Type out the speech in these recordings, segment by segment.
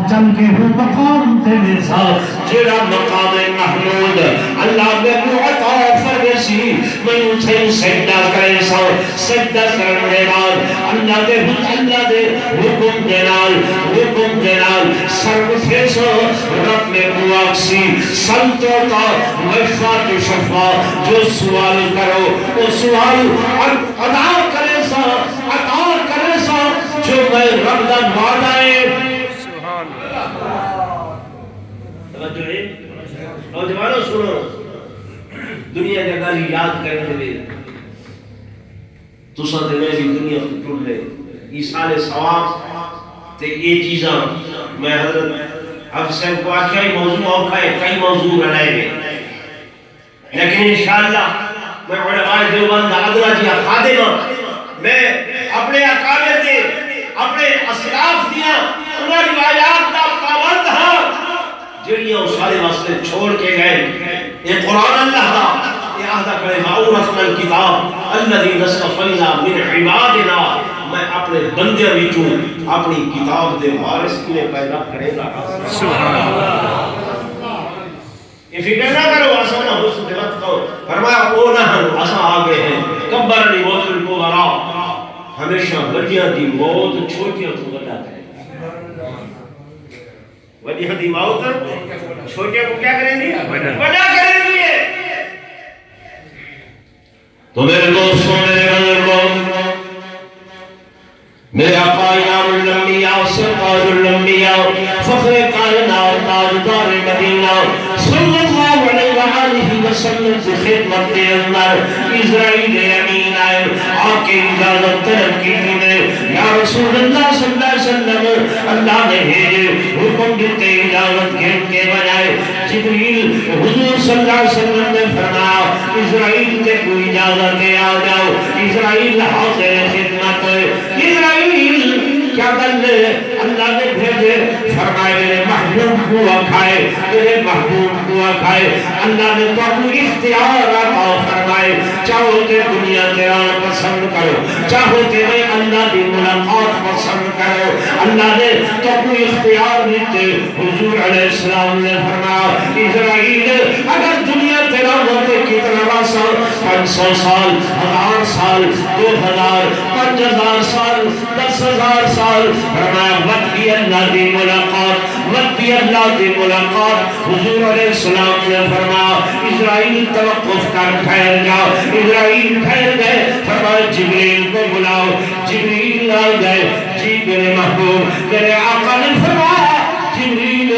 چل کے وہ مقام تیرے ساتھ جڑا مقام محمود اللہ نے عطا فرمائی میں اسے سجدہ کرے سا سجدہ کرنے بعد اللہ دے حکم دے نال سر اٹھے سو رب میں مواقسی سنتوں کا مشفا تو شفا جو سوال کرو وہ سوال ادا کرے سا جو میں رب دا وعدہ ہے سبحان اللہ توجہ ہے نوجوانوں سنو دنیا کے گل یاد کرنے دے تساں تے میں بھی دنیا تو ٹر لے ایصال ثواب تے یہ چیزاں میں حضرت افسر کو آخیا ہی موضوع اوکھا ہے کئی موضوع رلائے گئے لیکن انشاءاللہ میں علماء دیوبند ادنا جی خادمہ میں اپنے اکابر دے اپنے اسلاف دیا انہاں روایات دا پابند ہاں جڑیاں اس سارے واسطے چھوڑ کے گئے یہ قرآن اللہ دا یہ عہدہ کرے وَأَوْرَثْنَا الْكِتَابَ الَّذِينَ اصْطَفَيْنَا مِنْ عِبَادِنَا میں اپنے بندے وچوں اپنی کتاب دے وارث نے پیدا کرے گا سبحان اللہ یہ فکر نہ کرو اساں نہ حسن دلت کو فرمایا او نہ اساں آگے ہیں کبرنی موت الکبرا ہمیشہ بڑیاں دی موت چھوٹیاں کو بڑا کرے وجہ دی موت چھوٹے کو کیا کریں گی بڑا کریں گی تو میرے دوستوں میرے بزرگوں میرے آقا امام الانبیاء سرکار الانبیاء فخر کائنات تاجدار مدینہ صلی اللہ علیہ وآلہ وسلم سے خدمت کے اندر اسرائیل امین آئے آکے اجازت طلب کی نے یا رسول اللہ صلی اللہ علیہ وسلم اللہ نے بھیجے حکم دیتے اجازت کے بجائے جبریل حضور صلی اللہ علیہ وسلم نے فرمایا اسرائیل سے کوئی اجازت آ جاؤ اسرائیل حاضر خدمت اسرائیل کیا کرنے اللہ نے بھیجے فرمائے میرے محبوب کو کھائے میرے محبوب کو کھائے اللہ نے تو اپنی اختیار عطا فرمائے چاہو کہ دنیا تیرا پسند کرو چاہو کہ میں اللہ کی ملاقات پسند کرو اللہ نے تو اپنی اختیار دیتے حضور علیہ السلام نے فرمایا اسرائیل اگر دنیا تیرا ہوتے کتنا واسا 500 سال 1000 سال 2000 5000 سال 10,000 سال فرمایا وقت بھی اللہ کی ملاقات حضور علیہ السلام نے فرمایا اسرائیل توقف کر ٹھہر جاؤ اسرائیل ٹھہر گئے فرمایا جبریل کو بلاؤ جبریل آ گئے جی میرے محبوب میرے آقا نے فرمایا جبریل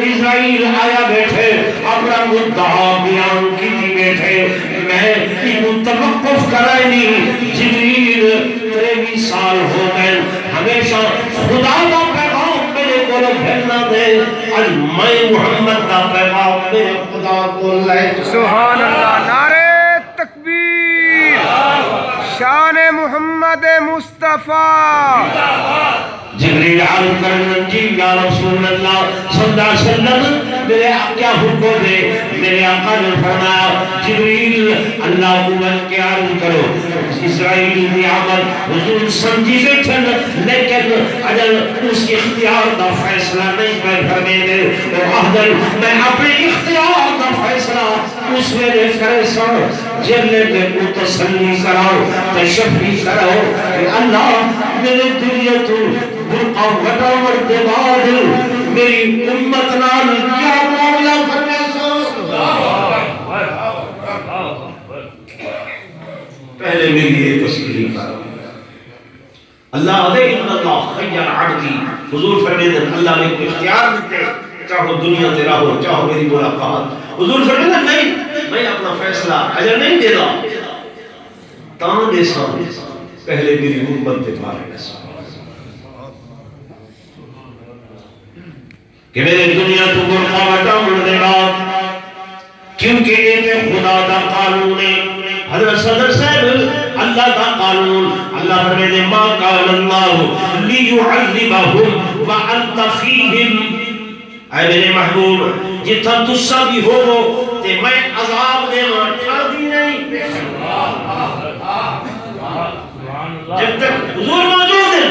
اسرائیل آیا بیٹھے اپنا مدعا بیان کی بیٹھے میں انہوں توقف کرائے نہیں جبریل 23 سال ہو گئے ہمیشہ خدا کا پیغام میرے کو پھیلنا دے آج میں محمد کا پیغام میرے خدا کو لے سبحان اللہ نعرہ تکبیر شان محمد مصطفیٰ جبریل عرض کرن جی یا رسول اللہ صلی اللہ علیہ وسلم میرے کیا حکم دے میرے آقا نے فرمایا جبریل اللہ کو بن کے عرض کرو اسرائیل کی آمد حضور سمجھی بیٹھن لیکن اجل اس اختیار کا فیصلہ نہیں کرنے دے احدل میں اپنے اختیار کا فیصلہ اس میں لے کرے سو جلنے کے کو تسلی کراؤ تشفی کراؤ کہ اللہ میرے دنیا تو برقع وٹاور کے بعد میری امت نال کیا معاملہ کرنے سو پہلے میری یہ تسلی کرو اللہ علیہ اللہ خیر عبدی حضور فرمیدے اللہ نے کو اختیار دیتے چاہو دنیا تیرا ہو چاہو میری ملاقات حضور فرمیدے نہیں میں اپنا فیصلہ اجر نہیں دے رہا تاں دے سامنے پہلے میری امت دے بارے میں کہ میرے دنیا تو برقع وٹاؤن دے بعد کیونکہ یہ خدا دا قانون ہے حضرت صدر صاحب اللہ دا قانون اللہ فرمیدے ما قال اللہ لیعذبہم وانت فیہم اے میرے محبوب جتھا تسا بھی ہو تے میں عذاب دے ٹھا دی نہیں جب تک حضور موجود ہیں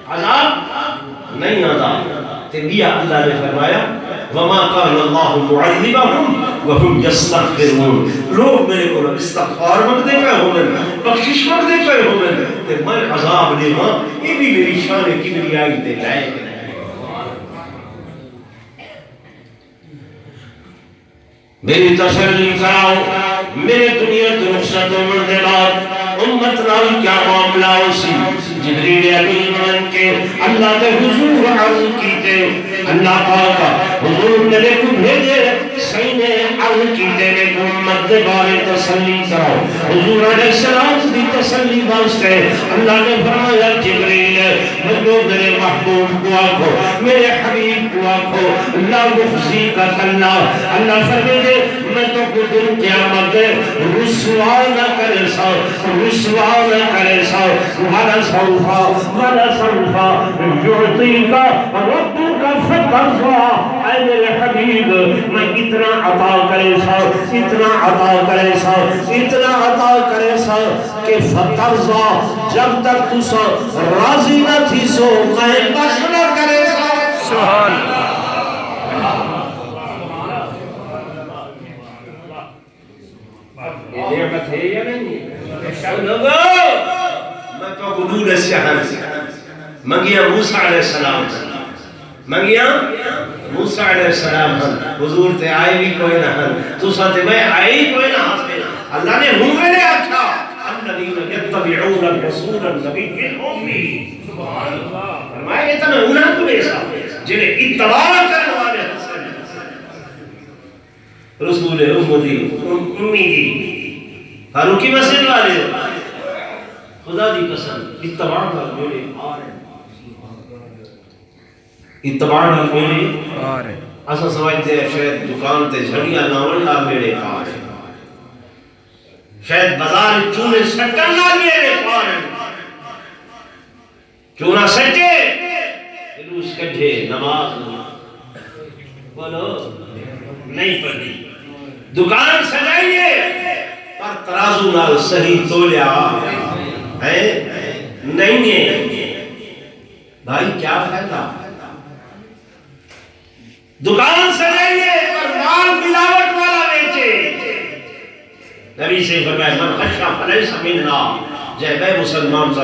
عذاب نہیں آتا تبیا اللہ نے فرمایا وما کان اللہ معذبہم وہم یستغفرون، لوگ میرے کو استغفار مانگتے پہ ہونے بخشش مانگتے پہ ہونے تے میں عذاب دے ہاں، یہ بھی میری شان کبریائی دے لائق ہے۔ میری تسلی کراؤ، میرے دنیا کی رخصت و منزلات امت نال کیا معاملہ اسی جبریل امین من کے اللہ کے حضور عرض کیتے، اللہ پاکا حضور نے کو بھیجے سینے عرض کیتے نے کو امت دے بارے تسلی کراؤ۔ حضور علیہ السلام دی تسلی واسطے اللہ نے فرمایا جبریل مجھو میرے محبوب کو آکھو، میرے حبیب کو آکھو، اللہ مخزی کا اللہ اللہ فرمائے میں تو کو دن قیامت رسوا نہ کرے سا، رسوا نہ کرے سا، وَلَا سَوْفَ يُعْطِيكَ رَبُّكَ فَتَرْضَىٰ، اے میرے حبیب میں اتنا عطا کرے سا، اتنا عطا کرے سا، اتنا عطا کرے سا کہ فَتَرْضَىٰ، جب تک تو سا راضی نہ تھی سو میں بس نہ کرے سا۔ سبحان یہ نعمت ہے یا نہیں؟ لوگو میں تو قبول السحر منگیا موسیٰ علیہ السلام، منگیا موسیٰ علیہ السلام حضور تے آئے بھی کوئی نہ ہن تو ساتھ میں آئی کوئی نہ ہاتھ اللہ نے ہوں میں نے آکھا الذین یتبعون الرسول النبی الامی، سبحان اللہ، فرمائے اتنا انہاں کو ایسا جنہیں اتباع کرنے والے رسول امتی امی دی فاروقی مسجد والے خدا دی قسم اتباع کا میرے آ رہے اتباع کا میرے آ رہے ایسا سمجھتے ہیں شاید دکان تے جھڑیاں ناول لا میرے آ رہے شاید بازار چونے سٹن لا میرے آ رہے چونا سٹے جلوس کٹھے نماز بولو نہیں پڑھی، دکان سجائیے پر ترازو نال صحیح تولیا ہے نہیں ہے، بھائی کیا فائدہ؟ دکان سجائیے پر مال ملاوٹ والا بیچے، نبی سے فرمایا من خشا فلیس مننا، جے بے مسلمان